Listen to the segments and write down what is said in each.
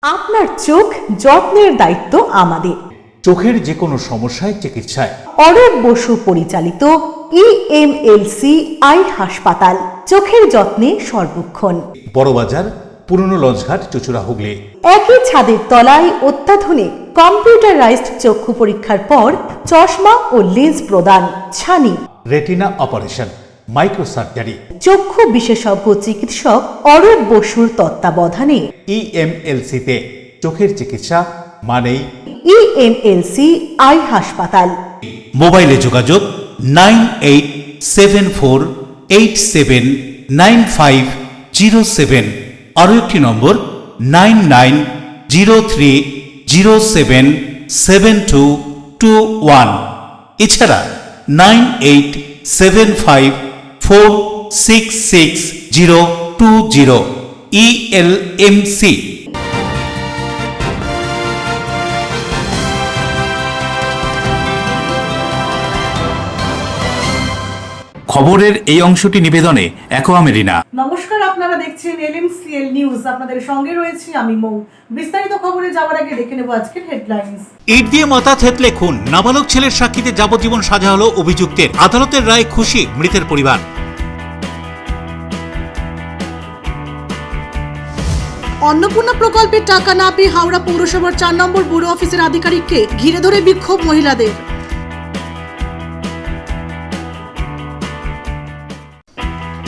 আপনার চোখ যত্নের দায়িত্ব আমাদের। চোখের যে কোনো সমস্যায় চিকিৎসায় অরূপ বসু পরিচালিত ইএমএলসি আই হাসপাতাল, চোখের যত্নে সর্বক্ষণ। বড়বাজার, পুরনো লঞ্চঘাট, চুচুড়া, হুগলি। একই ছাদের তলায় অত্যাধুনিক কম্পিউটারাইজড চক্ষু পরীক্ষার পর চশমা ও লেন্স প্রদান, ছানি, রেটিনা অপারেশন, মাইক্রোসার্জারি। চক্ষু বিশেষজ্ঞ চিকিৎসক অরূপ বসুর তত্ত্বাবধানে ইএমএলসিতে চোখের চিকিৎসা মানেই ইএমএলসি আই হাসপাতাল। মোবাইলে যোগাযোগ 9874879507, আরও একটি নম্বর 9903077221, এছাড়া 9875466020 ইএলএমসি। খবরের এই অংশটি নিবেদনে অ্যাকোয়া মেরিনা। নমস্কার, আপনারা দেখছেন এলএমসিএল নিউজ। আপনাদের সঙ্গে রয়েছি আমি মৌ। বিস্তারিত খবরে যাওয়ার আগে দেখে নেব আজকের হেডলাইন্স। ইট দিয়ে মাথা থেতলে খুন, নাবালক ছেলের সাক্ষীতে যাবজ্জীবন সাজা হলো অভিযুক্তের, আদালতের রায়ে খুশি মৃতের পরিবার। অন্নপূর্ণা প্রকল্পের টাকা না পেয়ে হাওড়া পৌরসভার 4 নম্বর ব্যুরো অফিসের আধিকারিককে ঘিরে ধরে বিক্ষোভ মহিলাদের।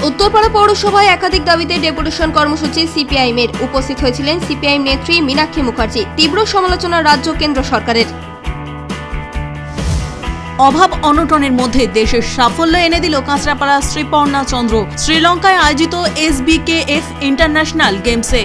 উত্তরপাড়া পৌরসভায় একাধিক দাবিতে ডেপুটেশন কর্মসূচি সিপিআইএমের। উপস্থিত হয়েছিলেন সিপিআইএম নেত্রী মীনাক্ষী মুখার্জি। তীব্র সমালোচনা রাজ্য কেন্দ্র সরকারের। অভাব অনটনের মধ্যে দেশের সাফল্য এনে দিল কাঁচরাপাড়া শ্রীপর্ণা চন্দ্র শ্রীলঙ্কায় আয়োজিত SBKF ইন্টারন্যাশনাল গেমসে।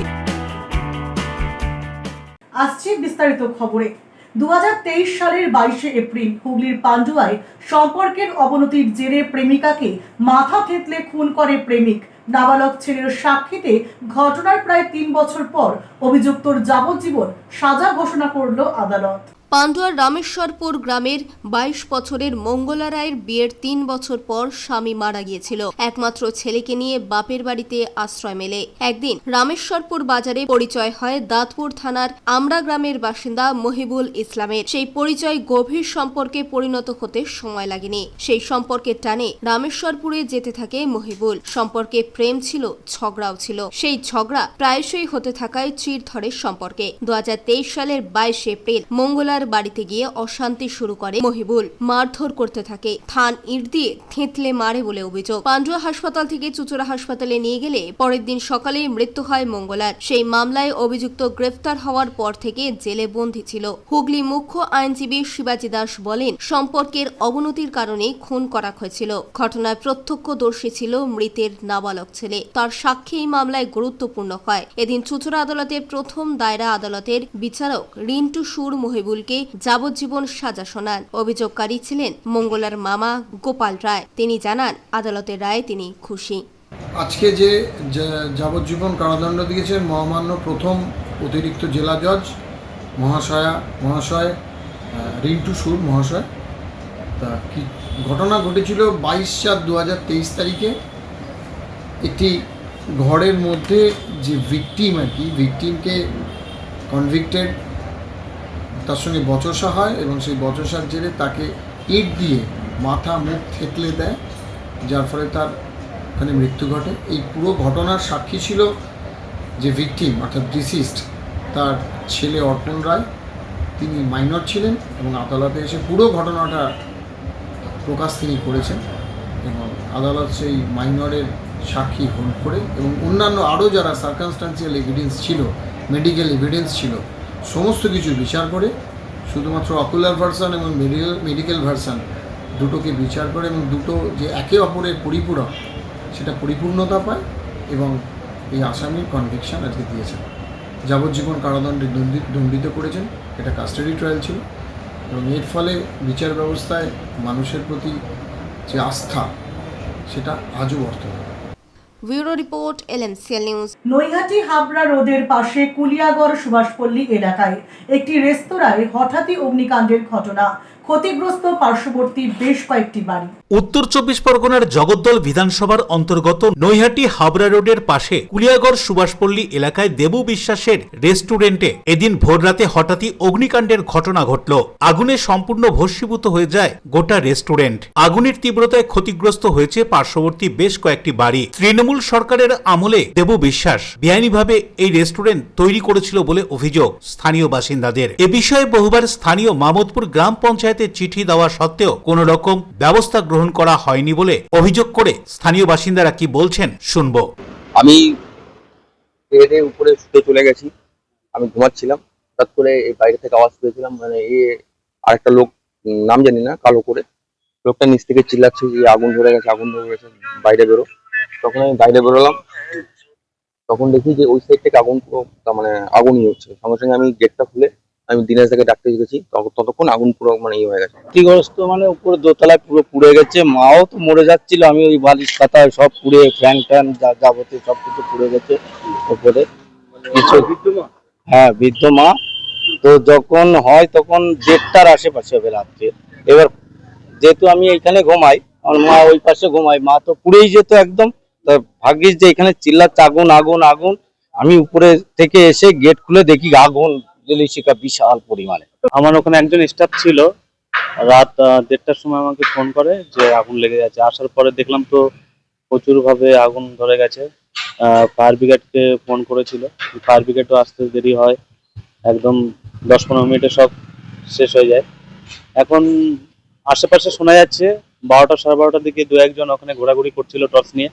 আসছে বিস্তারিত খবরে। 2023 সালের 22শে এপ্রিল হুগলির পান্ডুয়ায় সম্পর্কের অবনতির জেরে প্রেমিকাকে মাথা থেতলে খুন করে প্রেমিক। নাবালক ছেলের সাক্ষীতে ঘটনার প্রায় 3 বছর পর অভিযুক্তর যাবজ্জীবন সাজা ঘোষণা করল আদালত। পান্ডুয়ার রামেশ্বরপুর গ্রামের 22 বছরের মঙ্গলা রায়ের বিয়ের 3 বছর পর স্বামী মারা গিয়েছিল। একমাত্র ছেলেকে নিয়ে বাপের বাড়িতে আশ্রয় মেলে। একদিন রামেশ্বরপুর বাজারে পরিচয় হয় দাঁতপুর থানার আমরা গ্রামের বাসিন্দা মহিবুল ইসলামের। সেই পরিচয় গভীর সম্পর্কে পরিণত হতে সময় লাগেনি। সেই সম্পর্কের টানে রামেশ্বরপুরে যেতে থাকে মহিবুল। সম্পর্কে প্রেম ছিল, ঝগড়াও ছিল। সেই ঝগড়া প্রায়শই হতে থাকায় চির ধরে সম্পর্কে। 2023 সালের 22 এপ্রিল মঙ্গলার বাড়িতে গিয়ে অশান্তি শুরু করে মহিবুল। মারধর করতে থাকে, থান ইট দিয়ে থেঁতলে মারে বলে অভিযোগ। পান্ডুয়া হাসপাতাল থেকে চুচুড়া হাসপাতালে নিয়ে গেলে পরের দিন সকালেই মৃত্যু হয় মঙ্গলার। সেই মামলায় অভিযুক্ত গ্রেফতার হওয়ার পর থেকে জেলে বন্দী ছিল। হুগলি মুখ্য আইনজীবী শিবাজী দাস বলেন, সম্পর্কের অবনতির কারণে খুন করা হয়েছিল। ঘটনায় প্রত্যক্ষদর্শী ছিল মৃতের নাবালক ছেলে। তার সাক্ষী এই মামলায় গুরুত্বপূর্ণ হয়। এদিন চুচুড়া আদালতের প্রথম দায়রা আদালতের বিচারক রিন্টু সুর মহিবুলকে যাবজ্জীবন সাজা শোনান। অভিযোগকারী ছিলেন মঙ্গলার মামা গোপাল রায়। তিনি জানান, আদালতের রায়ে তিনি খুশি। আজকে যে যাবজ্জীবন কারাদণ্ড দিয়েছেন মহামান্য প্রথম অতিরিক্ত জেলা জজ মহাশয় রিন্টু সুর মহাশয়। তা কি ঘটনা ঘটেছিল 22/4/2023 তারিখে একটি ঘরের মধ্যে যে ভিকটিম ভিকটিমকে কনভিক্টেড, তার সঙ্গে বচসা হয় এবং সেই বচসার জেরে তাকে ইট দিয়ে মাথা মুখ থেতলে দেয়, যার ফলে তার ওখানে মৃত্যু ঘটে। এই পুরো ঘটনার সাক্ষী ছিল যে ভিকটিম অর্থাৎ ডিসিস্ট, তার ছেলে অর্পণ রায়। তিনি মাইনর ছিলেন এবং আদালতে এসে পুরো ঘটনাটা প্রকাশ তিনি করেছেন এবং আদালত সেই মাইনরের সাক্ষী হোল্ড করে এবং অন্যান্য আরও যারা সার্কামস্টান্সিয়াল এভিডেন্স ছিল, মেডিকেল এভিডেন্স ছিল, সমস্ত কিছু বিচার করে শুধুমাত্র অকুলার ভার্সান এবং মেডিকেল ভার্সান দুটোকে বিচার করে এবং দুটো যে একে অপরের পরিপূরক সেটা পরিপূর্ণতা পায় এবং এই আসামির কনভিকশন আজকে দিয়েছেন। যাবজ্জীবন কারাদণ্ডে দণ্ডিত করেছেন। এটা কাস্টাডি ট্রায়াল ছিল এবং এর ফলে বিচার ব্যবস্থায় মানুষের প্রতি যে আস্থা সেটা আজও বর্তমান। Bureau report, LMCL news. Naihati Habra রোডের পাশে কুলিয়াগড় সুভাষপল্লী এলাকায় একটি রেস্তোরাঁয় হঠাৎই অগ্নিকাণ্ডের ঘটনা। ক্ষতিগ্রস্ত পার্শ্ববর্তী বেশ কয়েকটি বাড়ি। উত্তর 24 পরগনার জগদ্দল বিধানসভার অন্তর্গত নৈহাটি হাবড়া রোডের পাশে কুলিয়াগড় সুভাষপল্লী এলাকায় দেবু বিশ্বাসের রেস্টুরেন্টে এদিন ভোররাতে হঠাৎই অগ্নিকাণ্ডের ঘটনা ঘটল। আগুনে সম্পূর্ণ ভস্মীভূত হয়ে যায় গোটা রেস্টুরেন্ট। আগুনের তীব্রতায় ক্ষতিগ্রস্ত হয়েছে পার্শ্ববর্তী বেশ কয়েকটি বাড়ি। তৃণমূল সরকারের আমলে দেবু বিশ্বাস বেআইনিভাবে এই রেস্টুরেন্ট তৈরি করেছিল বলে অভিযোগ স্থানীয় বাসিন্দাদের। এ বিষয়ে বহুবার স্থানীয় মামদপুর গ্রাম পঞ্চায়েতে চিঠি দেওয়া সত্ত্বেও কোন রকম ব্যবস্থা গ্রহণ করা হয়নি বলে অভিযোগ করে স্থানীয় বাসিন্দারা কি বলছেন শুনবো। আমি বেডের উপরে শুতে চলে গেছি, আমি ঘুমাচ্ছিলাম, হঠাৎ করে এই বাইরে থেকে আওয়াজ পেয়েছিলাম, মানে আরেকটা লোক, নাম জানি না, কালো করে লোকটা নিচ থেকে চিল্লাচ্ছে যে আগুন ধরে গেছে, আগুন ধরে গেছে, বাইরে বেরো। তখন আমি বাইরে বেরোলাম, তখন দেখি যে ওই সাইড থেকে আগুন পুরো মানে আগুনই হচ্ছে। সঙ্গে সঙ্গে আমি গেটটা খুলে আমি দিনেশ দাকে ডাকতে গেছি, ততক্ষণ আগুন পুরো মানে হয়ে গেছে। ক্ষতিগ্রস্ত মানে উপরে দোতলায় পুরো পুড়ে গেছে, মাও তো মরে যাচ্ছিল, আমি ওই বালিশ পাতায় সব পুড়ে, ফ্যান ট্যান যাবতীয় সব কিছু পুড়ে গেছে উপরে কিছু। হ্যাঁ, বৃদ্ধ মা। তো যখন হয় তখন 1:30টার আশেপাশে হবে রাত্রে। এবার যেহেতু আমি এইখানে ঘুমাই, আমার মা ওই পাশে ঘুমাই, মা তো পুড়েই যেত একদম। ভাগ্যিস যে এখানে চিল্লাচ্ছে আগুন আগুন আগুন, আমি উপরে থেকে এসে গেট খুলে দেখি আগুন জেলিশিকা বিশাল পরিমাণে। আমার ওখানে একজন স্টাফ ছিল, রাত 1:30টার সময় আমাকে ফোন করে যে আগুন লেগে গেছে। আসার পরে দেখলাম তো প্রচুর ভাবে আগুন ধরে গেছে। ফায়ার ব্রিগেডকে ফোন করেছিল, ফায়ার ব্রিগেডও আসতে দেরি হয়, একদম 10-15 মিনিটে সব শেষ হয়ে যায়। এখন আশেপাশে শোনা যাচ্ছে 12টা সাড়ে 12টার দিকে 2-1 জন ওখানে ঘোরাঘুরি করছিল টর্চ নিয়ে।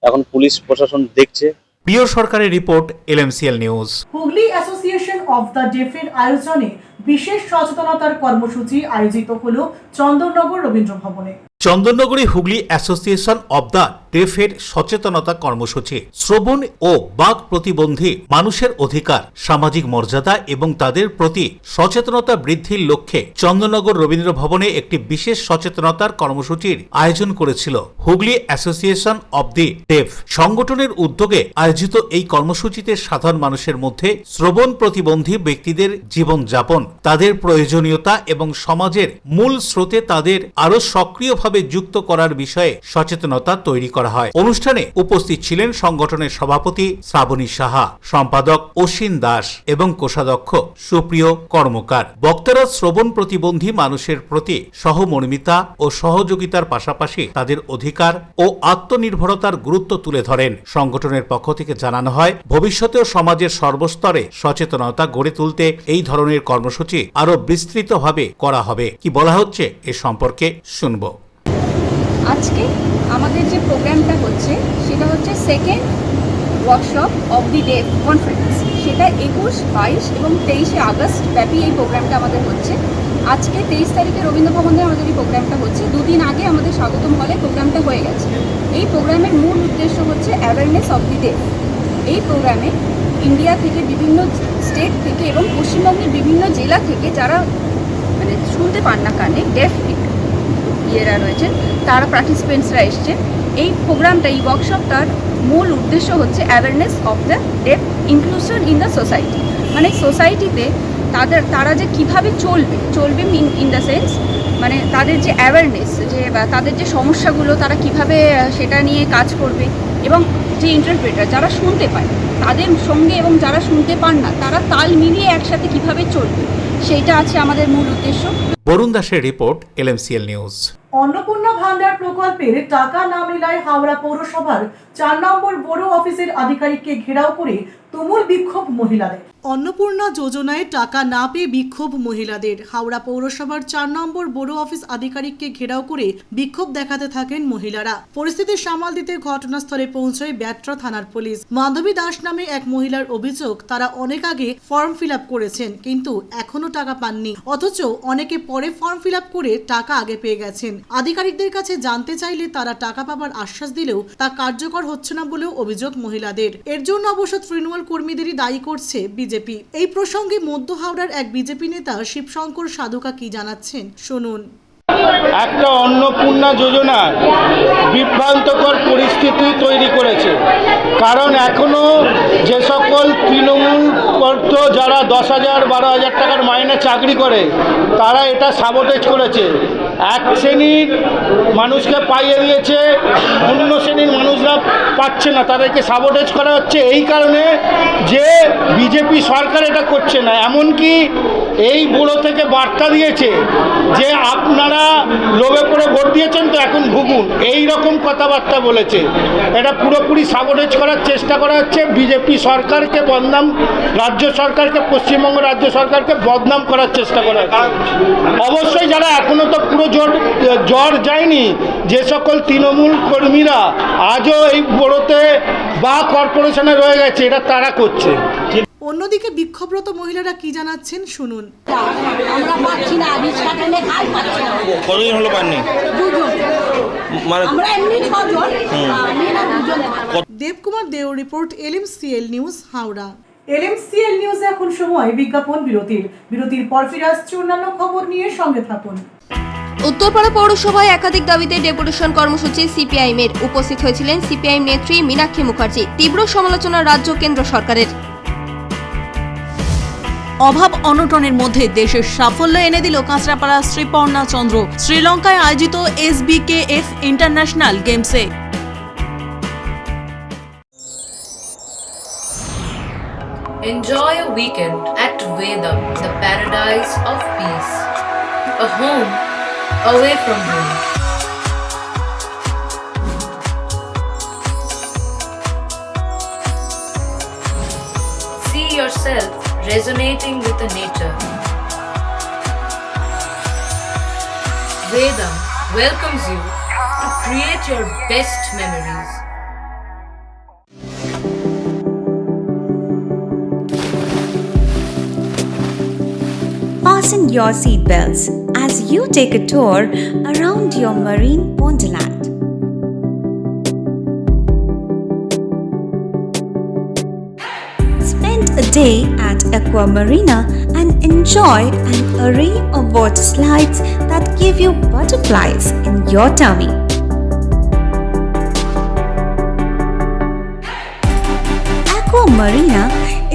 এখন পুলিশ প্রশাসন দেখছে। প্রিয় সরকারের report, LMCL news. Hooghly association of the ডেফের আয়োজনে বিশেষ সচেতনতার কর্মসূচি আয়োজিত হলো চন্দননগর রবীন্দ্র ভবনে। চন্দননগরে হুগলি অ্যাসোসিয়েশন অব দ্য ডেফের সচেতনতা কর্মসূচি শ্রবণ ও বাক প্রতিবন্ধী মানুষের অধিকার, সামাজিক মর্যাদা এবং তাদের প্রতি সচেতনতা বৃদ্ধির লক্ষ্যে চন্দননগর রবীন্দ্র ভবনে একটি বিশেষ সচেতনতার কর্মসূচির আয়োজন করেছিল Hooghly association of the deaf সংগঠনের উদ্যোগে আয়োজিত এই কর্মসূচিতে সাধারণ মানুষের মধ্যে শ্রবণ প্রতিবন্ধী ব্যক্তিদের জীবনযাপন, তাদের প্রয়োজনীয়তা এবং সমাজের মূল স্রোতে তাদের আরো সক্রিয়ভাবে যুক্ত করার বিষয়ে সচেতনতা তৈরি করা হয়। অনুষ্ঠানে উপস্থিত ছিলেন সংগঠনের সভাপতি শ্রাবণী সাহা, সম্পাদক অশ্বিন দাস এবং কোষাধ্যক্ষ সুপ্রিয় কর্মকার। বক্তারা শ্রবণ প্রতিবন্ধী মানুষের প্রতি সহমর্মিতা ও সহযোগিতার পাশাপাশি তাদের অধিকার ও আত্মনির্ভরতার গুরুত্ব তুলে ধরেন। সংগঠনের পক্ষ থেকে জানানো হয়, ভবিষ্যতেও সমাজের সর্বস্তরে সচেতনতা গড়ে তুলতে এই ধরনের কর্মসূচি আরো বিস্তৃতভাবে করা হবে। কি বলা হচ্ছে এ সম্পর্কে শুনব। আজকে আমাদের যে প্রোগ্রামটা হচ্ছে সেটা হচ্ছে second workshop of the day conference. সেটা 21, 22 এবং 23শে আগস্ট ব্যাপী এই প্রোগ্রামটা আমাদের হচ্ছে। আজকে 23 তারিখে রবীন্দ্র ভবনে আমাদের এই প্রোগ্রামটা হচ্ছে। দুদিন আগে আমাদের স্বাগতম হলে প্রোগ্রামটা হয়ে গেছে। এই প্রোগ্রামের মূল উদ্দেশ্য হচ্ছে অ্যাওয়ারনেস অফ দি ডে। এই প্রোগ্রামে ইন্ডিয়া থেকে, বিভিন্ন স্টেট থেকে এবং পশ্চিমবঙ্গের বিভিন্ন জেলা থেকে যারা মানে শুনতে পান না কানে, ডেফ ইয়েরা রয়েছেন, তারা পার্টিসিপেন্টসরা এসছেন। এই প্রোগ্রামটা, এই ওয়ার্কশপটার মূল উদ্দেশ্য হচ্ছে awareness of the deaf inclusion in the society. মানে সোসাইটিতে তারা যে কীভাবে চলবে ইন দ্য সেন্স, মানে তাদের যে অ্যাওয়ারনেস, যে তাদের যে সমস্যাগুলো তারা কিভাবে সেটা নিয়ে কাজ করবে, এবং যে ইন্টারপ্রেটার যারা শুনতে পায় তাদের সঙ্গে এবং যারা শুনতে পান না তারা তাল মিলিয়ে একসাথে কিভাবে চলবে, সেইটা আছে আমাদের মূল উদ্দেশ্য। বরুণ দাসের রিপোর্ট, LMCL নিউজ। অন্নপূর্ণা ভান্ডার প্রকল্পের টাকা না মেলায় হাওড়া পৌরসভার 4 নম্বর বড় অফিসের আধিকারিককে ঘেরাও করে তুমুল বিক্ষোভ মহিলাদের। অন্নপূর্ণা যোজনায় টাকা না পেয়ে বিক্ষোভ মহিলাদের। হাওড়া পৌরসভার 4 নম্বর বড় অফিস আধিকারিককে ঘেরাও করে বিক্ষোভ দেখাতে থাকেন মহিলারা। পরিস্থিতি সামাল দিতে ঘটনাস্থলে পৌঁছয় ব্যাটরা থানার পুলিশ। মাধবী দাস নামে এক মহিলার অভিযোগ, তারা অনেক আগে ফর্ম ফিল আপ করেছেন কিন্তু এখনো টাকা পাননি, অথচ অনেকে পরে ফর্ম ফিল আপ করে টাকা আগে পেয়ে গেছেন। আধিকারিকদের কাছে জানতে চাইলে তারা টাকা পাবার আশ্বাস দিলেও তা কার্যকর হচ্ছে না বলেও অভিযোগ মহিলাদের। এর জন্য অবশ্য তৃণমূল কর্মীদেরই দায়ী করছে বিজেপি। এই প্রসঙ্গে মধ্য হাওড়ার এক বিজেপি নেতা শিবশঙ্কর সাধুকা কি জানাচ্ছেন শুনুন। একটা অন্নপূর্ণা যোজনা বিভ্রান্তকর পরিস্থিতি তৈরি করেছে। কারণ এখনও যে সকল তৃণমূল কর্ত যারা 10,000 12,000 টাকার মাইনে চাকরি করে তারা এটা সাবোটেজ করেছে। এক শ্রেণীর মানুষকে পাইয়ে দিয়েছে, অন্য শ্রেণীর মানুষরা পাচ্ছে না, তাদেরকে সাবোটেজ করা হচ্ছে এই কারণে যে বিজেপি সরকার এটা করছে না। এমনকি এই বুড়ো থেকে বার্তা দিয়েছে যে আপনারা লোভে পড়ে ভোট দিয়েছেন তো এখন ভুগুন, এই রকম কথাবার্তা বলেছে। এটা পুরোপুরি সাবোটেজ করার চেষ্টা করা হচ্ছে। বিজেপি সরকারকে বদনাম, রাজ্য সরকারকে, পশ্চিমবঙ্গ রাজ্য সরকারকে বদনাম করার চেষ্টা করা হচ্ছে। অবশ্যই যারা এখনও তো পুরো জ্বর যায়নি, যে সকল তৃণমূল কর্মীরা আজও এই বড়োতে বা কর্পোরেশনে রয়ে গেছে, এটা তারা করছে। অন্যদিকে বিক্ষোভরত মহিলারা কি জানাচ্ছেন শুনুন। আমরা পাচ্ছি না, রিক্সা টেনে খাই পাচ্ছি না। কতদিন হলো পাননি? দুজন, মানে আমরা এমনি 6 জন, আমি না দুজন। দেবকুমার দেও report, LMCL news, Howrah. LMCL নিউজে এখন সময় বিজ্ঞাপন বিরতির পর ফিরে আসছে অন্যান্য খবর নিয়ে, সঙ্গে থাকুন। উত্তরপাড়া পৌরসভায় একাধিক দাবিতে ডেপুটেশন কর্মসূচি সিপিআইএম এর উপস্থিত হয়েছিলেন সিপিআইএম নেত্রী মীনাক্ষী মুখার্জি। তীব্র সমালোচনা রাজ্য কেন্দ্র সরকারের। অভাব অনটনের মধ্যে দেশের সাফল্য এনে দিল কাঁচরাপাড়া শ্রীপর্ণা চন্দ্র শ্রীলঙ্কায় আয়োজিত SBKF ইন্টারন্যাশনাল গেমসে। Enjoy a weekend at Vedam, the paradise of peace. A home away from home. See yourself resonating with the nature. Vedam welcomes you to create your best memories. Fasten your seatbelts as you take a tour around your marine wonderland. Spend a day at Aqua Marina and enjoy an array of water slides that give you butterflies in your tummy. Aqua Marina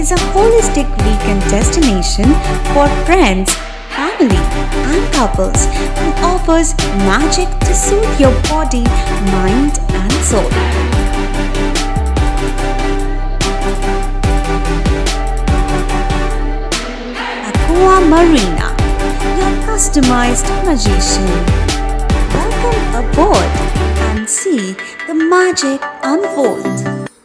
is a holistic weekend destination for friends, family, and couples and offers magic to soothe your body, mind, and soul. Aqua Marina, your customized magician. Welcome aboard and see the magic unfold.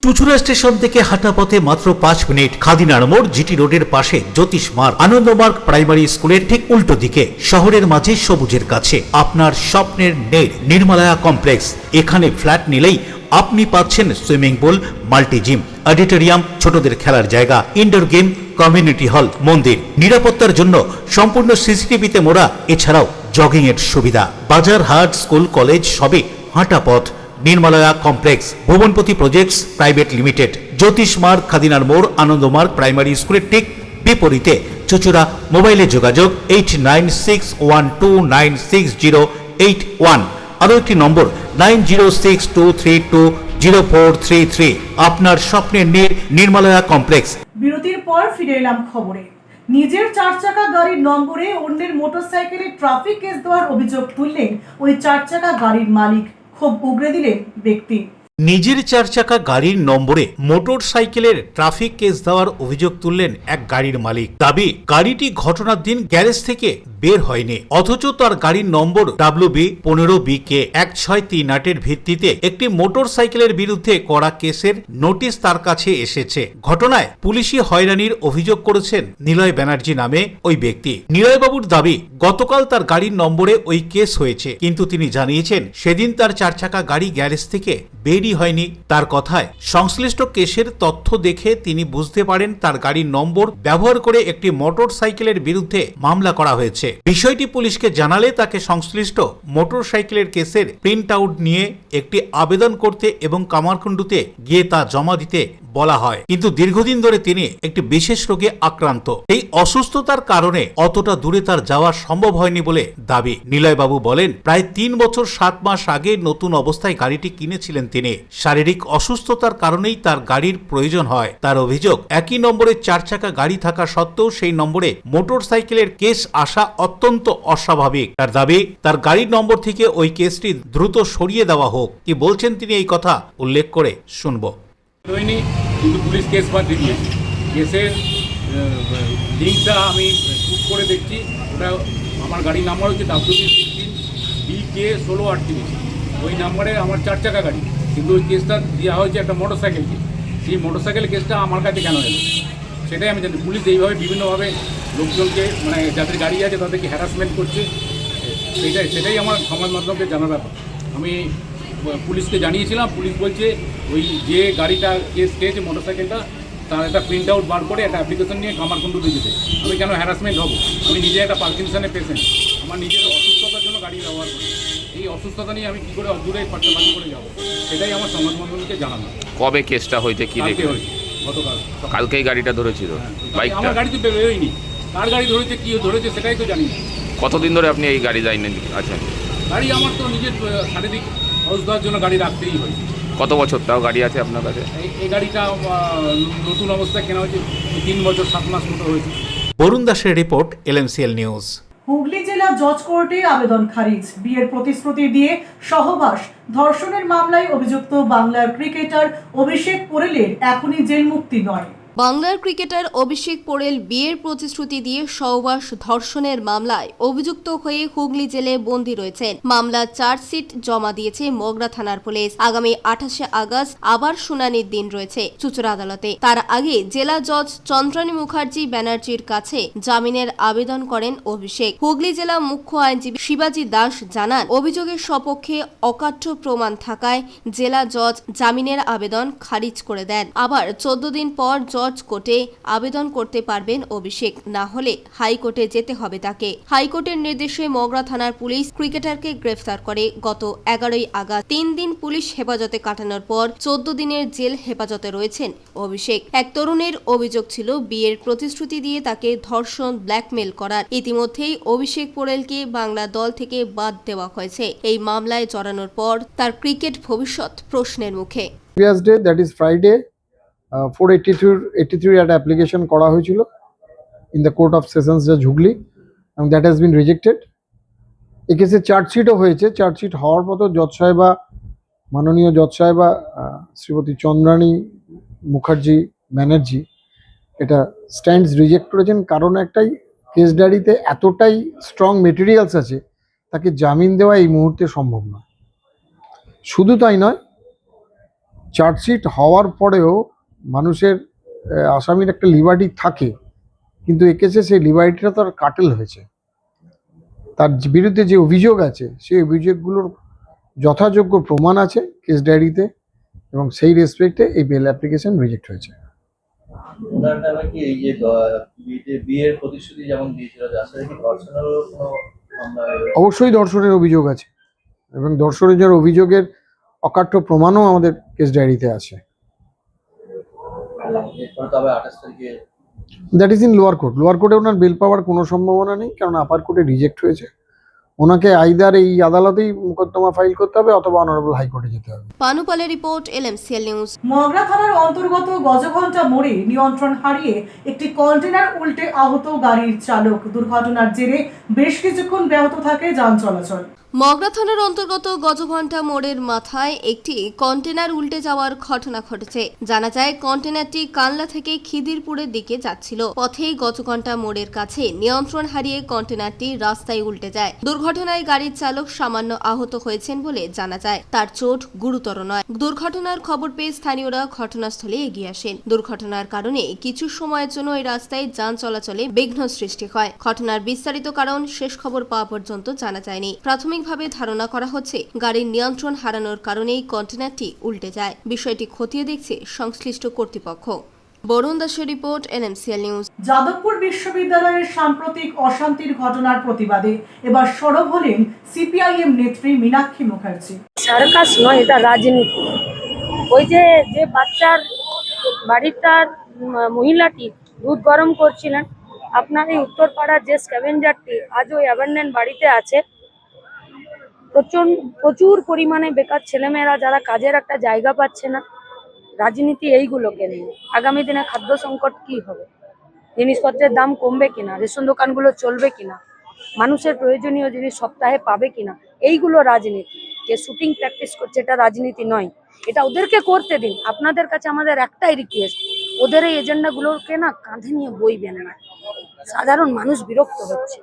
Chuchura station থেকে হাঁটা পথে মাত্র 5 minute, খাদিনার মোড়, GT রোডের পাশে জ্যোতিষ মার্গ, Ananda Marga primary স্কুলের ঠিক উল্টো দিকে, শহরের মাঝে সবুজের কাছে আপনার স্বপ্নের নেড় নির্মলায়া কমপ্লেক্স। এখানে ফ্ল্যাট নিলেই আপনি পাচ্ছেন swimming pool, multi gym, auditorium, ছোটদের খেলার জায়গা, ইনডোর গেম, কমিউনিটি হল, মন্দির, নিরাপত্তার জন্য সম্পূর্ণ সিসিটিভিতে মোড়া, এছাড়াও জগিং এর সুবিধা। বাজার, হাট, স্কুল, কলেজ সবই হাঁটা পথ। নির্মলায়া কমপ্লেক্স, ভুবনপতি প্রজেক্টস প্রাইভেট লিমিটেড, জ্যোতিষ মার্গ, খাদিনার মোড়, আনন্দমার্গ প্রাইমারি স্কুলের ঠিক বিপরীতে, চুচুড়া। মোবাইলে যোগাযোগ 8961296081, আরও একটি নম্বর 9062320433। আপনার স্বপ্নের নির্মলায়া কমপ্লেক্স। বিরতির পর ফিরে এলাম খবরে। নিজের 4 চাকা গাড়ির নম্বরে অন্যের মোটরসাইকেলে ট্রাফিক কেস দেওয়ার অভিযোগ তুললেন ওই 4 চাকা গাড়ির মালিক। খুব উগরে দিলেন ব্যক্তি। নিজের 4 চাকা গাড়ির নম্বরে মোটর সাইকেলের ট্রাফিক কেস দেওয়ার অভিযোগ তুললেন এক গাড়ির মালিক। দাবি, গাড়িটি ঘটনার দিন গ্যারেজ থেকে বের হয়নি, অথচ তার গাড়ির নম্বর WB15BK 1638 ভিত্তিতে একটি মোটর সাইকেলের বিরুদ্ধে করা কেসের নোটিশ তার কাছে এসেছে। ঘটনায় পুলিশি হয়রানির অভিযোগ করেছেন নিলয় ব্যানার্জি নামে ওই ব্যক্তি। নিলয়বাবুর দাবি, গতকাল তার গাড়ির নম্বরে ওই কেস হয়েছে, কিন্তু তিনি জানিয়েছেন সেদিন তার 4 চাকা গাড়ি গ্যারেজ থেকে বেরিয়ে তৈরি হয়নি। তার কথায় সংশ্লিষ্ট কেসের তথ্য দেখে তিনি বুঝতে পারেন তার গাড়ির নম্বর ব্যবহার করে একটি মোটর সাইকেলের বিরুদ্ধে মামলা করা হয়েছে। বিষয়টি পুলিশকে জানালে তাকে সংশ্লিষ্ট মোটর সাইকেলের কেসের প্রিন্ট আউট নিয়ে একটি আবেদন করতে এবং কামারকুণ্ডুতে গিয়ে তা জমা দিতে বলা হয়। কিন্তু দীর্ঘদিন ধরে তিনি একটি বিশেষ রোগে আক্রান্ত। এই অসুস্থতার কারণে অতটা দূরে তার যাওয়া সম্ভব হয়নি বলে দাবি। নিলয়বাবু বলেন, প্রায় 3 বছর 7 মাস আগে নতুন অবস্থায় গাড়িটি কিনেছিলেন তিনি। শারীরিক অসুস্থতার কারণেই তার গাড়ির প্রয়োজন হয়। তার অভিযোগ, একই নম্বরে 4 চাকা গাড়ি থাকা সত্ত্বেও সেই নম্বরে মোটর সাইকেলের কেস আসা অত্যন্ত অস্বাভাবিক। তার দাবি, তার গাড়ির নম্বর থেকে ওই কেসটি দ্রুত সরিয়ে দেওয়া হোক। কি বলছেন তিনি এই কথা উল্লেখ করে শুনব। কিন্তু পুলিশ কেস বাদ দিয়েছে। কেসের লিঙ্কটা আমি বুক করে দেখছি, ওটা আমার গাড়ির নাম্বার হচ্ছে WP16BK1638। ওই নাম্বারে আমার 4 চাকা গাড়ি, কিন্তু ওই কেসটা দেওয়া হয়েছে একটা মোটর সাইকেলকে। সেই মোটর সাইকেল কেসটা আমার কাছে কেন এলো সেটাই আমি জানি। পুলিশ এইভাবে বিভিন্নভাবে লোকজনকে, মানে যাদের গাড়ি আছে তাদেরকে হ্যারাসমেন্ট করছে, সেটাই আমার সমাজ মাধ্যমকে জানার ব্যাপার। আমি পুলিশকে জানিয়েছিলাম, পুলিশ বলছে ওই যে গাড়িটা কেস খেয়েছে মোটর সাইকেলটা, তার একটা প্রিন্ট আউট বার করে একটা অ্যাপ্লিকেশন নিয়ে কামারকুণ্ডুতে যেতে। আমি কেন হ্যারাসমেন্ট হব? আমি নিজে একটা পার্কিনসনের পেশেন্ট, আমার নিজের অসুস্থতার জন্য গাড়ি ব্যবহার করি। এই অসুস্থতা নিয়ে আমি কী করে অদূরে খরচাপাতি করে যাবো, সেটাই আমার সংবাদ মাধ্যমকে জানানো। কবে কেসটা হয়েছে? কি দেখে হয়েছে? গতকাল। কালকেই গাড়িটা ধরেছিল বাইকটা? আমার গাড়ি তো বেরোয়নি, কার গাড়ি ধরেছে, কী ধরেছে সেটাই তো জানি না। কতদিন ধরে আপনি এই গাড়ি যাইনি? আচ্ছা, গাড়ি আমার তো নিজের শারীরিক অবস্থার জন্য গাড়ি রাখতেই হয়। কত বছর তাও গাড়ি আছে আপনার কাছে? এই গাড়িটা নতুন অবস্থায় কেনা হয়েছে, 3 বছর 7 মাস মতো হয়েছে। বরুণ দাসের রিপোর্ট, LMCL নিউজ। হুগলি জেলা জজ কোর্টে আবেদন খারিজ। বিয়ের প্রতিশ্রুতি দিয়ে সহবাস ধর্ষণের মামলায় অভিযুক্ত বাংলার ক্রিকেটার অভিষেক পোরেলের এখনই জেল মুক্তি নয়। বাংলার ক্রিকেটার অভিষেক পোরেল বিয়ের প্রতিশ্রুতি দিয়ে সহবাস ধর্ষণের মামলায় অভিযুক্ত হয়ে হুগলি জেলে বন্দী রয়েছেন। মামলার চার্জশিট জমা দিয়েছে মগরা থানার পুলিশ। আগামী 28শে আগস্ট আবার শুনানির দিন রয়েছে চুঁচুড়া আদালতে। তার আগে জেলা জজ চন্দ্রানী মুখার্জি ব্যানার্জির কাছে জামিনের আবেদন করেন অভিষেক। হুগলি জেলা মুখ্য আইনজীবী শিবাজি দাস জানান, অভিযোগের সপক্ষে অকাঠ্য প্রমাণ থাকায় জেলা জজ জামিনের আবেদন খারিজ করে দেন। আবার 14 দিন পর জজ কোর্টে আবেদন করতে পারবেন অভিষেক, না হলে হাইকোর্টে যেতে হবে তাকে। হাইকোর্টের নির্দেশে মগরা থানার পুলিশ ক্রিকেটারকে গ্রেফতার করে গত 11ই আগস্ট। 3 দিন পুলিশ হেফাজতে কাটানোর পর 14 দিনের জেল হেফাজতে রয়েছেন অভিষেক। এক তরুণের অভিযোগ ছিল বিয়ের প্রতিশ্রুতি দিয়ে তাকে ধর্ষণ, ব্ল্যাকমেল করার। ইতিমধ্যেই অভিষেক পোরেলকে বাংলা দল থেকে বাদ দেওয়া হয়েছে। এই মামলায় জড়ানোর পর তার ক্রিকেট ভবিষ্যৎ প্রশ্নের মুখে। দ্যাট ইজ ফ্রাইডে 483 একটা অ্যাপ্লিকেশন করা হয়েছিল in the court of sessions জাজ হুগলি, এবং দ্যাট হ্যাজ বিন রিজেক্টেড। এই কেসে চার্জশিটও হয়েছে। চার্জশিট হওয়ার মতো জজ সাহেবা, মাননীয় জজ সাহেবা শ্রীমতী চন্দ্রানী মুখার্জি ব্যানার্জি এটা স্ট্যান্ডস রিজেক্ট করেছেন। কারণ একটাই, কেস ডায়েরিতে এতটাই স্ট্রং মেটেরিয়ালস আছে, তাকে জামিন দেওয়া এই মুহূর্তে সম্ভব নয়। শুধু তাই নয়, চার্জশিট হওয়ার পরেও মানুষের, আসামির একটা লিবার্টি থাকে, কিন্তু এ কেসে সেই লিবার্টিটা তার কাটেল হয়েছে। তার বিরুদ্ধে যে অভিযোগ আছে সেই অভিযোগগুলোর যথাযোগ্য প্রমাণ আছে কেস ডায়েরিতে, এবং সেই রেসপেক্টে এই বেল অ্যাপ্লিকেশন রিজেক্ট হয়েছে। অবশ্যই ধর্ষণের অভিযোগ আছে, এবং ধর্ষণের অভিযোগের অকাঠ্য প্রমাণও আমাদের কেস ডায়েরিতে আছে। That is in lower court. Lower কোর্টে ওনার বেল পাওয়ার কোনো সম্ভাবনা নেই, কারণ আপার কোর্টে রিজেক্ট হয়েছে। ওনাকে আইদার এই আদালতেই মোকদ্দমা ফাইল করতে হবে অথবা অনারেবল হাইকোর্টে যেতে হবে। পানুপালের রিপোর্ট, LMCL নিউজ। মগরা থানার অন্তর্গত গজঘণ্টা মোড়ে নিয়ন্ত্রণ হারিয়ে একটি কন্টেনার উল্টে আহত গাড়ির চালক। দুর্ঘটনার জেরে বেশ কিছুক্ষণ ব্যাহত থাকে যান চলাচল। মগরা থানার অন্তর্গত গজঘণ্টা মোড়ের মাথায় একটি কন্টেনার উল্টে যাওয়ার ঘটনা ঘটেছে। জানা যায়, কন্টেনারটি কানলা থেকে খিদিরপুরের দিকে যাচ্ছিল। পথেই গজঘণ্টা মোড়ের কাছে নিয়ন্ত্রণ হারিয়ে কন্টেনারটি রাস্তায় উল্টে যায়। দুর্ঘটনায় গাড়ির চালক সামান্য আহত হয়েছেন বলে জানা যায়। তার চোট গুরুতর নয়। দুর্ঘটনার খবর পেয়ে স্থানীয়রা ঘটনাস্থলে এগিয়ে আসেন। দুর্ঘটনার কারণে কিছু সময়ের জন্য এই রাস্তায় যান চলাচলে বিঘ্ন সৃষ্টি হয়। ঘটনার বিস্তারিত কারণ শেষ খবর পাওয়া পর্যন্ত জানা যায়নি। প্রাথমিক প্রাথমিকভাবে ধারণা করা হচ্ছে গাড়ির নিয়ন্ত্রণ হারানোর কারণেই কন্টেনারটি উল্টে যায়। বিষয়টি খতিয়ে দেখছে সংশ্লিষ্ট কর্তৃপক্ষ। বরুণ দাসের রিপোর্ট, NMCL নিউজ। যাদবপুর বিশ্ববিদ্যালয়ের সাম্প্রতিক অশান্তির ঘটনার প্রতিবাদে এবার সরব হলেন CPIM নেত্রী মীনাক্ষী মুখার্জি। সার্কাস নয়, এটা রাজনীতি। ওই যে বাচ্চার বাড়িটার মহিলাটি দুধ গরম করছিলেন, আপনার এই উত্তরপাড়ার যে স্ক্যাভেঞ্জারটি আজ ওই অ্যাবান্ডেন্ট বাড়িতে আছে, প্রচুর পরিমাণে বেকার ছেলেমেয়েরা যারা কাজের একটা জায়গা পাচ্ছে না। রাজনীতি এইগুলোকে নিয়ে আগামী দিনে খাদ্য সংকট কি হবে, জিনিসপত্রের দাম কমবে কিনা, রেশন দোকানগুলো চলবে কিনা, মানুষের প্রয়োজনীয় জিনিস সপ্তাহে পাবে কিনা, এইগুলো রাজনীতি। যে শুটিং প্র্যাকটিস করছে এটা রাজনীতি নয়, এটা ওদেরকে করতে দিন। আপনাদের কাছে আমাদের একটাই রিকোয়েস্ট, ওদের এই এজেন্ডাগুলোকে না কাঁধে নিয়ে বইবেন না, সাধারণ মানুষ বিরক্ত হচ্ছে।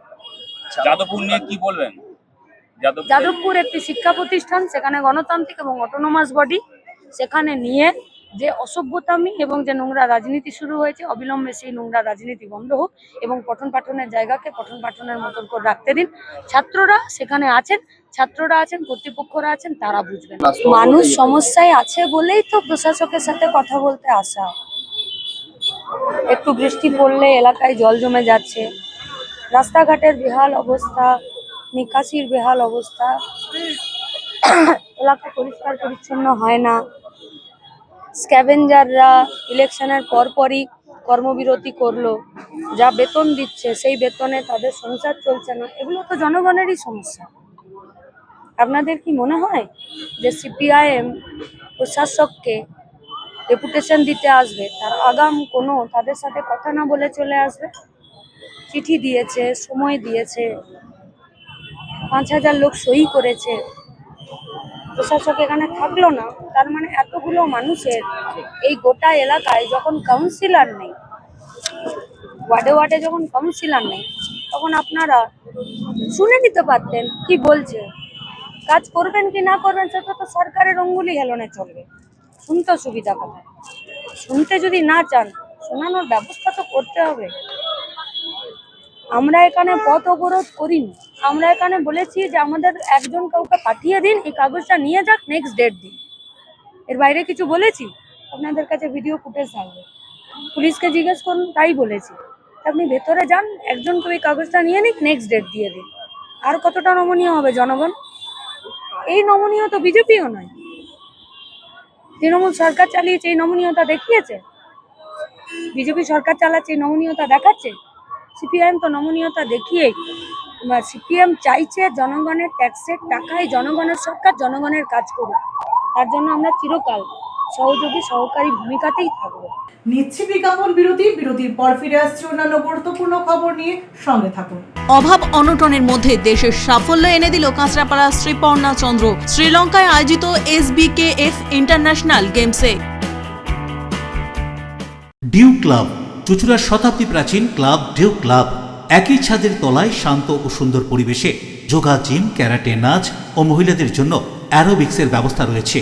যাদবপুর নিয়ে কি বলবেন? যাদবপুর একটি শিক্ষা প্রতিষ্ঠান, সেখানে গণতান্ত্রিক এবং অটোনোমাস বডি, সেখানে নিয়ে যে অসভ্যতামি এবং যে নোংরা রাজনীতি শুরু হয়েছে, অবিলম্বে সেই নোংরা রাজনীতি বন্ধ হোক এবং পঠন পাঠনের জায়গাকে পঠন পাঠনের মতন করে রাখতে দিন। ছাত্ররা সেখানে আছেন, কর্তৃপক্ষরা আছেন, তারা বুঝবেন। মানুষ সমস্যায় আছে বলেই তো প্রশাসকের সাথে কথা বলতে আসা। একটু বৃষ্টি পড়লে এলাকায় জল জমে যাচ্ছে, রাস্তাঘাটের বেহাল অবস্থা, নিকাশির বেহাল অবস্থা, এলাকা পরিষ্কার পরিচ্ছন্ন হয় না, স্ক্যাভেঞ্জাররা ইলেকশনের পরপরই কর্মবিরতি করলো, যা বেতন দিচ্ছে সেই বেতনে তাদের সংসার চলছে না। এগুলো তো জনগণেরই সমস্যা। আপনাদের কি মনে হয় যে CPIM প্রশাসককে ডেপুটেশন দিতে আসবে, তার আগাম কোনো তাদের সাথে কথা না বলে চলে আসবে? চিঠি দিয়েছে, সময় দিয়েছে, 5000 লোক সই করেছে, প্রশাসক এখানে থাকলো না। তার মানে এতগুলো মানুষের এই গোটা এলাকায় যখন কাউন্সিলর নেই, ওয়ার্ডে ওয়ার্ডে যখন কাউন্সিলর নেই, তখন আপনারা শুনে নিতে পারতেন কি বলছে। কাজ করবেন কি না করবেন সেটা তো সরকারের অঙ্গুলি হেলনে চলবে। শুনতে সুবিধা কথা, শুনতে যদি না চান, শোনানোর ব্যবস্থা তো করতে হবে। আমরা এখানে পথ অবরোধ করিনি, আমরা এখানে বলেছি যে আমাদের একজন কাউকে পাঠিয়ে দিন, এই কাগজটা নিয়ে যাক, নেক্সট ডেট দিন। এর বাইরে কিছু বলেছি? আপনাদের কাছে ভিডিও ফুটেজ থাকবে, পুলিশকে জিজ্ঞেস করুন, তাই বলেছি। আপনি ভেতরে যান, একজনকে ওই কাগজটা নিয়ে নিক, নেক্সট ডেট দিয়ে দিন। আর কতটা নমনীয় হবে জনগণ? এই নমনীয় তো বিজেপিও নয়, তৃণমূল সরকার চালিয়েছে, এই নমনীয়তা দেখিয়েছে। বিজেপি সরকার চালাচ্ছে, এই নমনীয়তা দেখাচ্ছে। CPIM তো নমনীয়তা দেখিয়ে, CPIM চাইছে জনগণের ট্যাক্সের টাকায় জনগণের সরকার জনগণের কাজ করুক। তার জন্য আমরা চিরকাল সহযোগী সহকারী ভূমিকাতেই থাকবো। নিচ্ছি বিজ্ঞাপন বিরতির পর ফিরে আসছে অন্যান্য গুরুত্বপূর্ণ খবর নিয়ে, সঙ্গে থাকুন। অভাব অনটনের মধ্যে দেশের সাফল্য এনে দিল কাঁচরাপাড়া শ্রীপর্ণা চন্দ্র শ্রীলঙ্কায় আয়োজিত SBKF ইন্টারন্যাশনাল গেমসে। ডিউ ক্লাব, চুঁচুড়ার শতাব্দী প্রাচীন ক্লাব ডিউ ক্লাব। একই ছাদের তলায় শান্ত ও সুন্দর পরিবেশে যোগা, জিম, ক্যারাটে, নাচ ও মহিলাদের জন্য অ্যারোবিক্সের ব্যবস্থা রয়েছে।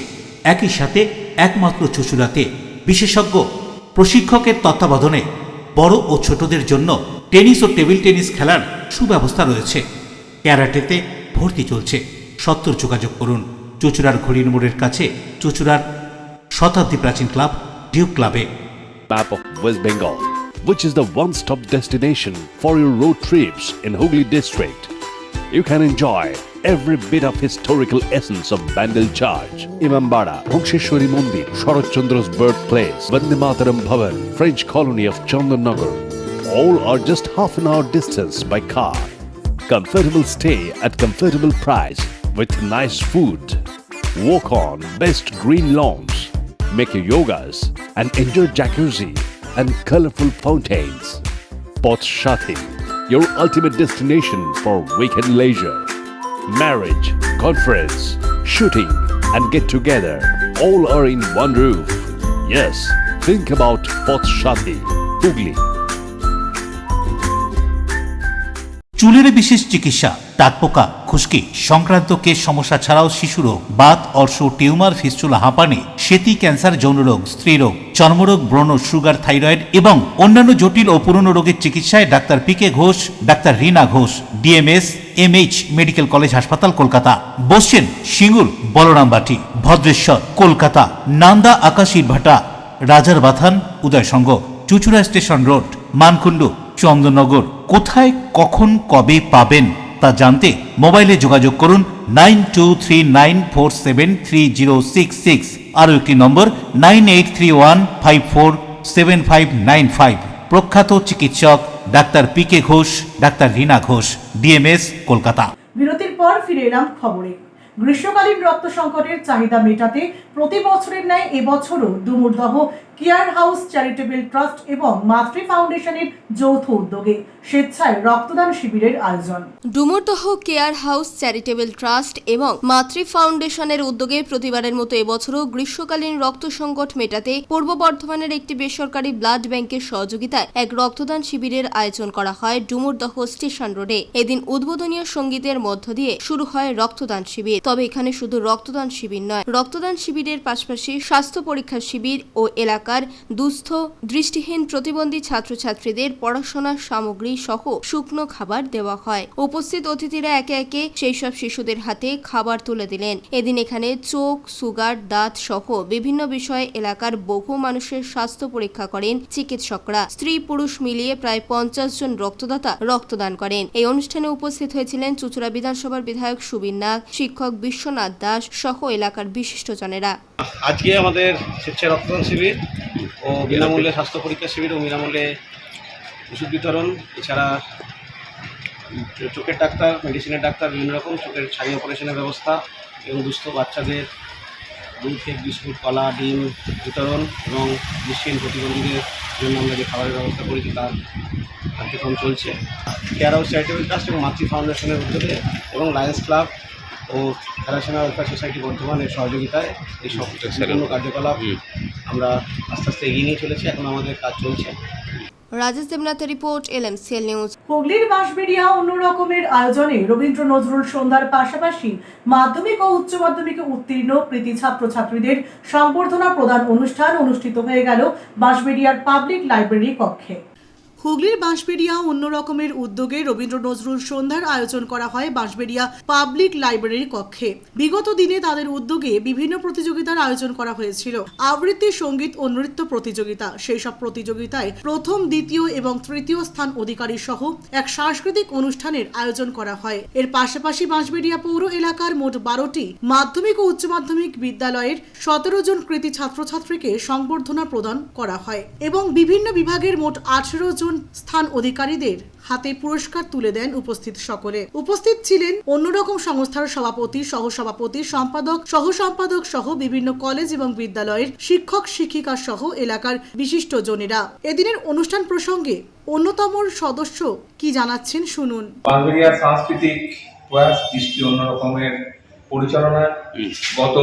একই সাথে একমাত্র চুঁচুড়াতে বিশেষজ্ঞ প্রশিক্ষকের তত্ত্বাবধানে বড় ও ছোটদের জন্য টেনিস ও টেবিল টেনিস খেলার সুব্যবস্থা রয়েছে। ক্যারাটেতে ভর্তি চলছে। সত্তর যোগাযোগ করুন চুঁচুড়ার ঘড়ির মোড়ের কাছে চুঁচুড়ার শতাব্দী প্রাচীন ক্লাব ডিউ ক্লাবে। Map of West Bengal, which is the one-stop destination for your road trips in Hooghly district. You can enjoy every bit of historical essence of Bandel Charge, Imambara, Bhongsheshwari Mandir, Sharat Chandra's birthplace, Vande Mataram Bhavan, French colony of Chandannagar. All are just half an hour distance by car. Comfortable stay at comfortable price with nice food. Walk on best green lawns. Make your yogas and enjoy jacuzzi and colorful fountains. Poth Shati, your ultimate destination for weekend leisure. Marriage, conference, shooting and get together all are in one roof. Yes, think about Poth Shati, Hooghly. চুলের বিশেষ চিকিৎসা, টাকপোকা, খুশকি সংক্রান্ত কেশ সমস্যা ছাড়াও শিশুরোগ, Baat, অর্শ, tumour, fistula, হাঁপানি, সেতি, ক্যান্সার, যৌনরোগ, স্ত্রীরোগ, চর্মরোগ, ব্রণ, সুগার, থাইরয়েড এবং অন্যান্য জটিল ও পুরনো রোগের চিকিৎসায় doctor PK Ghosh, doctor Rina Ghosh, DMS MH medical college হাসপাতাল, কলকাতা। বসছেন সিঙ্গুর, বলরামবাটি, ভদ্রেশ্বর, কলকাতা, নান্দা, আকাশ ইটভাটা, রাজার বাথান, উদয়সঙ্গ, চুচুড়া স্টেশন রোড, মানকুণ্ডু, চন্দননগর। কোথায়, কখন, কবে পাবেন তা জানতে মোবাইলে যোগাযোগ করুন 9239473066, আরও একটি নম্বর 9831547595। প্রখ্যাত চিকিৎসক doctor PK Ghosh, doctor Rina Ghosh, DMS, Kolkata. বিরতির পর ফিরে এলাম খবরে। গ্রীষ্মকালীন রক্ত সংকটের চাহিদা মেটাতে প্রতি বছরের ন্যায় এবছরও Dumurdaha care house charitable trust এবং মাতৃ ফাউন্ডেশনের যৌথ উদ্যোগে স্বেচ্ছায় রক্তদান শিবিরের আয়োজন। Dumurdaha care house charitable trust এবং মাতৃ ফাউন্ডেশনের উদ্যোগে প্রতিবারের মতো এবছরও গ্রীষ্মকালীন রক্ত সংকট মেটাতে পূর্ব বর্ধমানের একটি বেসরকারি ব্লাড ব্যাংকের সহযোগিতায় এক রক্তদান শিবিরের আয়োজন করা হয় ডুমুরদহ স্টেশন রোডে। এদিন উদ্বোধনীয় সঙ্গীতের মধ্য দিয়ে শুরু হয় রক্তদান শিবির। তবে এখানে শুধু রক্তদান শিবির নয়, রক্তদান শিবিরের পাশাপাশি স্বাস্থ্য পরীক্ষা শিবির ও এলাকার দুস্থ, দৃষ্টিহীন, প্রতিবন্ধী ছাত্রছাত্রীদের পড়াশোনার সামগ্রী সহ শুকনো খাবার দেওয়া হয়। উপস্থিত অতিথিরা একে একে সেই সব শিশুদের হাতে খাবার তুলে দিলেন। এদিন এখানে চোখ, সুগার, দাঁত সহ বিভিন্ন বিষয়ে এলাকার বহু মানুষের স্বাস্থ্য পরীক্ষা করেন চিকিৎসকরা। স্ত্রী পুরুষ মিলিয়ে প্রায় 50 জন রক্তদাতা রক্তদান করেন। এই অনুষ্ঠানে উপস্থিত হয়েছিলেন চুচুড়া বিধানসভার বিধায়ক সুবীর নাগ, শিক্ষক বিশ্বনাথ দাস সহ এলাকার বিশিষ্টজনেরা। আজকে আমাদের স্বেচ্ছায় রক্তদান শিবির ও বিনামূল্যে স্বাস্থ্য পরীক্ষা শিবির ও বিনামূল্যে ওষুধ বিতরণ, এছাড়া চোখের ডাক্তার, মেডিসিনের ডাক্তার, বিভিন্ন রকম চোখের ছানি অপারেশনের ব্যবস্থা এবং দুস্থ বাচ্চাদের দুধ, কেক, বিস্কুট, কলা, ডিম বিতরণ এবং দৃষ্টিহীন প্রতিবন্ধীদের জন্য আমরা যে খাবারের ব্যবস্থা করেছি তার কার্যক্রম চলছে। কেয়ার হাউস চ্যারিটেবল ট্রাস্ট এবং মাতৃ ফাউন্ডেশনের উদ্যোগে এবং লায়ন্স ক্লাব ও থ্যালাসেমিয়া ওয়েলফেয়ার সোসাইটি বর্ধমানের সহযোগিতায় এই সব বিভিন্ন কার্যকলাপ আমরা আস্তে আস্তে এগিয়ে নিয়ে চলেছি। এখন আমাদের কাজ চলছে। রাজেশ দেবনাথের রিপোর্ট, LMCL নিউজ। হুগলির বাঁশবেড়িয়া অন্য রকমের আয়োজনে রবীন্দ্র নজরুল সন্ধ্যার পাশাপাশি মাধ্যমিক ও উচ্চ মাধ্যমিকে উত্তীর্ণ কৃতি ছাত্রছাত্রীদের সংবর্ধনা প্রদান অনুষ্ঠান অনুষ্ঠিত হয়ে গেল বাঁশবেড়িয়ার পাবলিক লাইব্রেরি কক্ষে। হুগলির বাঁশবেড়িয়া অন্য রকমের উদ্যোগে রবীন্দ্র নজরুল সন্ধ্যার আয়োজন করা হয় বাঁশবেড়িয়া পাবলিক লাইব্রেরির কক্ষে। বিগত দিনে তাদের উদ্যোগে বিভিন্ন প্রতিযোগিতার আয়োজন করা হয়েছিল। আবৃত্তি, সঙ্গীত ও নৃত্য প্রতিযোগিতা। সেই সব প্রতিযোগিতায় প্রথম, দ্বিতীয় এবং তৃতীয় স্থান অধিকারী সহ এক সাংস্কৃতিক অনুষ্ঠানের আয়োজন করা হয়। এর পাশাপাশি বাঁশবেড়িয়া পৌর এলাকার মোট 12টি মাধ্যমিক ও উচ্চ মাধ্যমিক বিদ্যালয়ের 17 জন কৃতি ছাত্রছাত্রীকে সংবর্ধনা প্রদান করা হয় এবং বিভিন্ন বিভাগের মোট 18 জন স্থান অধিকারীদের হাতে পুরস্কার তুলে দেন উপস্থিত সকলে। উপস্থিত ছিলেন অন্যরকম সংস্থার সভাপতি, সহসভাপতি, সম্পাদক, সহ-সম্পাদক সহ বিভিন্ন কলেজ এবং বিদ্যালয়ের শিক্ষক শিক্ষিকা সহ এলাকার বিশিষ্ট জনেরা। এদিনের অনুষ্ঠান প্রসঙ্গে অন্যতম সদস্য কি জানাচ্ছেন শুনুন। বাঁশবেড়িয়ার সাংস্কৃতিক প্রয়াস দৃষ্টি অন্য রকমের পরিচালনা। গত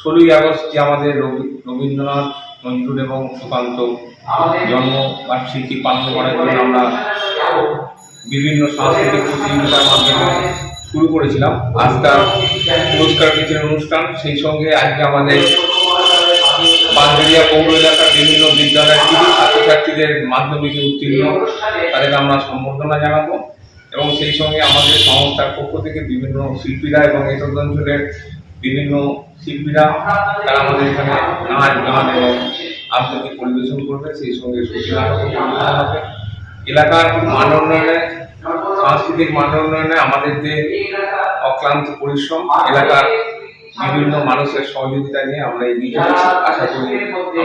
16ই আগস্ট যে আমাদের রবীন্দ্রনাথ, নজরুল এবং সুকান্ত জন্মবার্ষিকী পালন করার জন্য আমরা বিভিন্ন সাংস্কৃতিক প্রতিযোগিতার মাধ্যমে শুরু করেছিলাম। আজ তার পুরস্কার বিতরণ অনুষ্ঠান। সেই সঙ্গে আজকে আমাদের বাঁশবেড়িয়া পৌর এলাকার বিভিন্ন বিদ্যালয়ের কৃতি ছাত্রছাত্রীদের মাধ্যমিকে উত্তীর্ণ তাদের আমরা সম্বর্ধনা জানাবো এবং সেই সঙ্গে আমাদের সংস্থার পক্ষ থেকে বিভিন্ন শিল্পীরা এবং এই অঞ্চলের বিভিন্ন শিল্পীরা তারা আমাদের এখানে নাচ, গান এবং আবৃত্তি পরিবেশন করবে। সেই সঙ্গে হবে এলাকার মান উন্নয়নে, সাংস্কৃতিক মান উন্নয়নে আমাদের যে অক্লান্ত পরিশ্রম, এলাকার বিভিন্ন মানুষের সহযোগিতা নিয়ে আমরা এগিয়ে চলেছি। আশা করি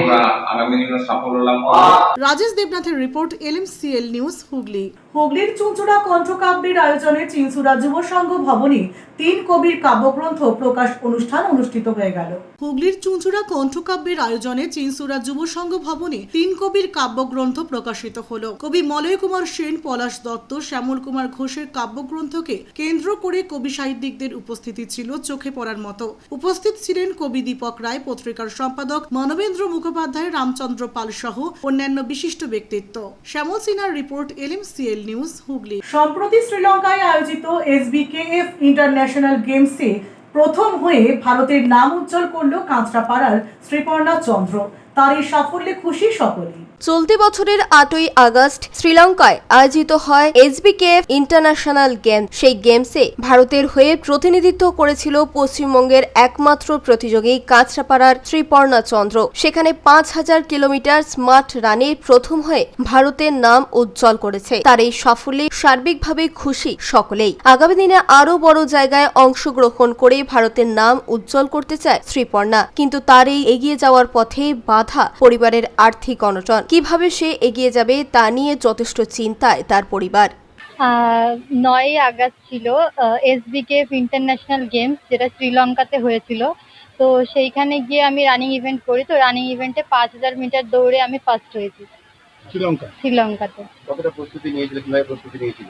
আমরা আগামী দিনে সাফল্য লাভ করব। রাজেশ দেবনাথের রিপোর্ট, LMCL নিউজ, হুগলি। হুগলির চুঁচুড়া কণ্ঠকাব্যের আয়োজনে চিনসুরা যুব সংঘ ভবনে 3 কবির কাব্যগ্রন্থ প্রকাশ অনুষ্ঠান অনুষ্ঠিত হয়ে গেল। হুগলির চুঁচুড়া কণ্ঠকাব্যের আয়োজনে চিনসুরা যুব সংঘ ভবনে 3 কবির কাব্যগ্রন্থ প্রকাশিত হলো। কবি মলয় কুমার সেন, পলাশ দত্ত, শ্যামল কুমার ঘোষের কাব্যগ্রন্থকে কেন্দ্র করে কবি সাহিত্যিকদের উপস্থিতি ছিল চোখে পড়ার মতো। উপস্থিত ছিলেন কবি দীপক রায়, পত্রিকার সম্পাদক মানবেন্দ্র মুখোপাধ্যায়, রামচন্দ্র পাল সহ অন্যান্য বিশিষ্ট ব্যক্তিত্ব। শ্যামল সিনহার রিপোর্ট, LMCL নিউজ, হুগলি। সম্প্রতি শ্রীলঙ্কায় আয়োজিত SBKF ইন্টারন্যাশনাল গেমসে প্রথম হয়ে ভারতের নাম উজ্জ্বল করল কাঁচরাপাড়ার শ্রীপর্ণা চন্দ্র। তার এই সাফল্যে খুশি সকলেই। চলতি বছরের 8ই আগস্ট শ্রীলঙ্কায় আয়োজিত হয় SBKF ইন্টারন্যাশনাল গেমস। সেই গেমসে ভারতের হয়ে প্রতিনিধিত্ব করেছিল পশ্চিমবঙ্গের একমাত্র প্রতিযোগী কাঁচরাপাড়ার শ্রীপর্ণা চন্দ্র। সেখানে 5000 কিলোমিটার স্মার্ট রানে প্রথম হয়ে ভারতের নাম উজ্জ্বল করেছে। তার এই সাফল্যে সার্বিকভাবে খুশি সকলেই। আগামী দিনে আরও বড় জায়গায় অংশগ্রহণ করে ভারতের নাম উজ্জ্বল করতে চায় শ্রীপর্ণা, কিন্তু তার এই এগিয়ে যাওয়ার পথে বাধা পরিবারের আর্থিক অনটন। কিভাবে সে এগিয়ে যাবে তা নিয়ে যথেষ্ট চিন্তায় তার পরিবার। 9ই আগস্ট ছিল SBKF ইন্টারন্যাশনাল গেমস, যেটা শ্রীলঙ্কাতে হয়েছিল। তো সেইখানে গিয়ে আমি রানিং ইভেন্ট করি। তো রানিং ইভেন্টে 5000 মিটার দৌড়ে আমি ফার্স্ট হয়েছি শ্রীলঙ্কাতে। কতটা প্রস্তুতি নিয়েছিল, কিভাবে প্রস্তুতি নিয়েছিল?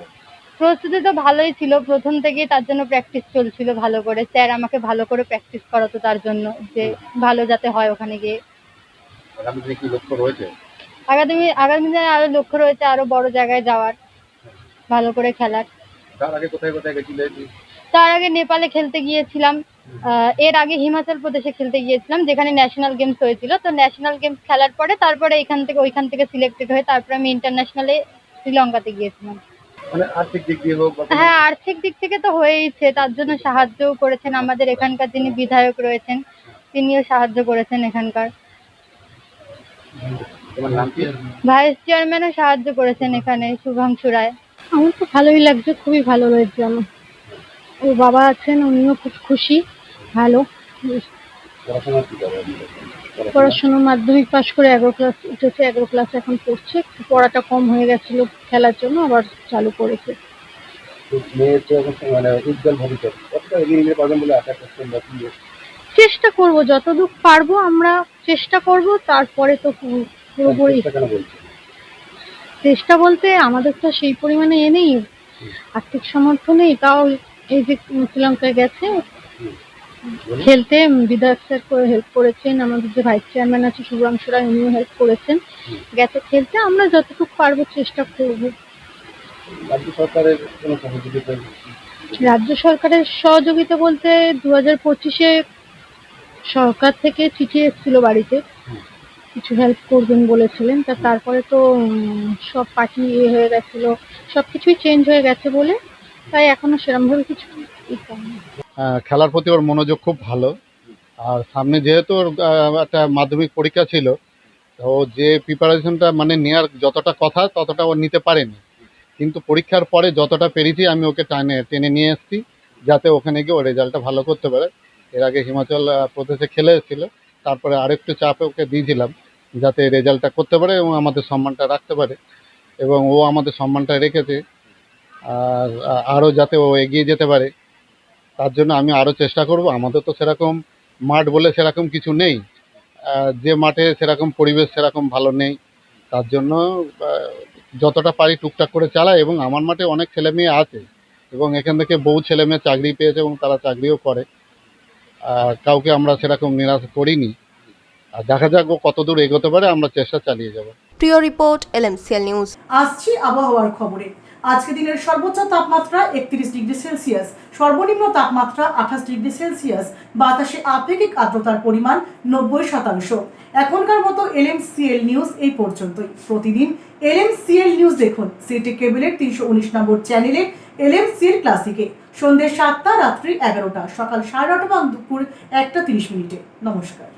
প্রস্তুতি তো ভালোই ছিল, প্রথম থেকেই তার জন্য প্র্যাকটিস চলছিল ভালো করে। স্যার আমাকে ভালো করে প্র্যাকটিস করাতো তার জন্য, যে ভালো যাতে হয় ওখানে গিয়ে। আগামী দিনে কি লক্ষ্য রয়েছে? আগামী দিনে আরো লক্ষ্য রয়েছে, আরো বড় জায়গায় যাওয়ার, ভালো করে খেলার। তার আগে কোথায় কোথায় গেছিলে? তার আগে নেপালে খেলতে গিয়েছিলাম, এর আগে হিমাচল প্রদেশে খেলতে গিয়েছিলাম, যেখানে ন্যাশনাল গেমস হয়েছিল। তো ন্যাশনাল গেমস খেলার পরে তারপরে ওইখান থেকে সিলেক্টেড হয়ে তারপরে আমি ইন্টারন্যাশনালে শ্রীলঙ্কাতে গিয়েছিলাম। মানে আর্থিক দিক দিয়ে হোক? হ্যাঁ, আর্থিক দিক থেকে তো হয়েইছে, তার জন্য সাহায্যও করেছেন আমাদের এখানকার যিনি বিধায়ক রয়েছেন, তিনিও সাহায্য করেছেন এখানকার। ভাইস চেয়ারম্যানও সাহায্য করেছেন এখানে, শুভাংশু রায়। আমার তো ভালোই লাগছে, খুবই ভালো লাগছে আমার। ওর বাবা আছেন, উনিও খুব খুশি। ভালো পড়াশোনা, মাধ্যমিক পাশ করে 11 ক্লাস উঠেছে, 11 ক্লাস এখন পড়ছে। পড়াটা কম হয়ে গেছিল খেলার জন্য, আবার চালু করেছে। চেষ্টা করব, যতদূর পারবো আমরা চেষ্টা করব। তারপরে তো পুরোপুরি চেষ্টা বলতে আমাদের তো সেই পরিমাণে নেই, আর্থিক সামর্থ্য নেই। তাও এই যে শ্রীলঙ্কায় গেছে খেলতে, বিধায়ক স্যার করে হেল্প করেছেন, আমাদের যে ভাইস চেয়ারম্যান আছে শুভাংশু রায়, উনিও হেল্প করেছেন। গেছে খেলতে, আমরা যতটুকু পারবো চেষ্টা করব। রাজ্য সরকারের সহযোগিতা বলতে 2025-এ সরকার থেকে চিঠি এসেছিল বাড়িতে, কিছু হেল্প করবেন বলেছিলেন। তারপরে তো সব পার্টি হয়ে গেছিল, সবকিছুই চেঞ্জ হয়ে গেছে বলে, তাই এখনো সেরকমভাবে কিছু। খেলার প্রতি ওর মনোযোগ খুব ভালো। আর সামনে যেহেতু ওর একটা মাধ্যমিক পরীক্ষা ছিল, ও যে প্রিপারেশনটা মানে নেওয়ার যতটা কথা ততটা ও নিতে পারেনি, কিন্তু পরীক্ষার পরে যতটা পেরেছি আমি ওকে টেনে নিয়ে এসেছি, যাতে ওখানে গিয়ে ও রেজাল্টটা ভালো করতে পারে। এর আগে হিমাচল প্রদেশে খেলে এসেছিল, তারপরে আরেকটু চাপে ওকে দিয়েছিলাম যাতে রেজাল্টটা করতে পারে এবং আমাদের সম্মানটা রাখতে পারে, এবং ও আমাদের সম্মানটা রেখেছে। আর আরও যাতে ও এগিয়ে যেতে পারে তার জন্য আমি আরও চেষ্টা করব। আমাদের তো সেরকম মাঠ বলে সেরকম কিছু নেই, যে মাঠে সেরকম পরিবেশ সেরকম ভালো নেই, তার জন্য যতটা পারি টুকটাক করে চালাই। এবং আমার মাঠে অনেক ছেলে মেয়ে আছে, এবং এখান থেকে বহু ছেলে মেয়ে চাকরি পেয়েছে এবং তারা চাকরিও করে। কাউকে আমরা সেরকম নিরাশ করিনি। আর দেখা যাক ও কতদূর এগোতে পারে, আমরা চেষ্টা চালিয়ে যাব। প্রিয় রিপোর্ট, LMCL নিউজ। আসছি আবহাওয়ার খবরে। আজকে দিনের সর্বোচ্চ তাপমাত্রা 31 ডিগ্রি সেলসিয়াস, সর্বনিম্ন তাপমাত্রা 28 ডিগ্রি সেলসিয়াস। বাতাসে আপেক্ষিক আর্দ্রতার পরিমাণ 90%। এখনকার মতো LMCL নিউজ এই পর্যন্তই। প্রতিদিন LMCL নিউজ দেখুন সিটি কেবলের 319 নম্বর চ্যানেলে, LMCL ক্লাসিকে সন্ধ্যে 7টা, রাত্রি 11টা, সকাল 8:30 এবং দুপুর 1টা 30 মিনিটে। নমস্কার।